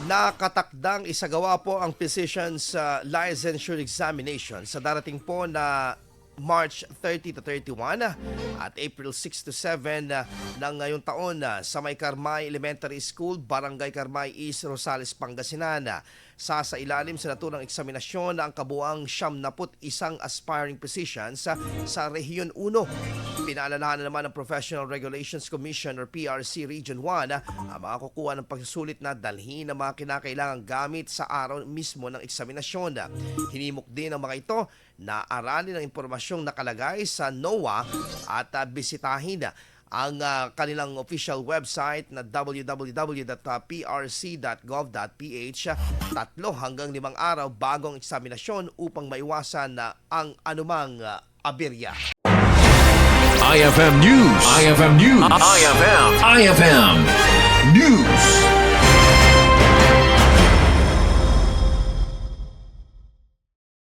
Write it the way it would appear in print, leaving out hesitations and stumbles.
Nakatakdang isagawa po ang physician's licensure examination sa darating po na March 30 to 31 at April 6 to 7 ng ngayong taon sa May Carmay Elementary School, Barangay Carmay East, Rosales, Pangasinan. Sa ilalim sa naturang eksaminasyon ang kabuang 71 aspiring physicians sa Rehiyon 1. Pinaalalahanan naman ng Professional Regulations Commission or PRC Region 1 ang makakukuha ng pagsusulit na dalhin ng mga kinakailangang gamit sa araw mismo ng eksaminasyon. Hinimok din ng mga ito na aralin ang impormasyong nakalagay sa NOAA at bisitahin ang kanilang official website na www.prc.gov.ph 3 hanggang 5 araw bagong eksaminasyon upang maiwasan ang anumang aberya. IFM News. IFM News. IFM News.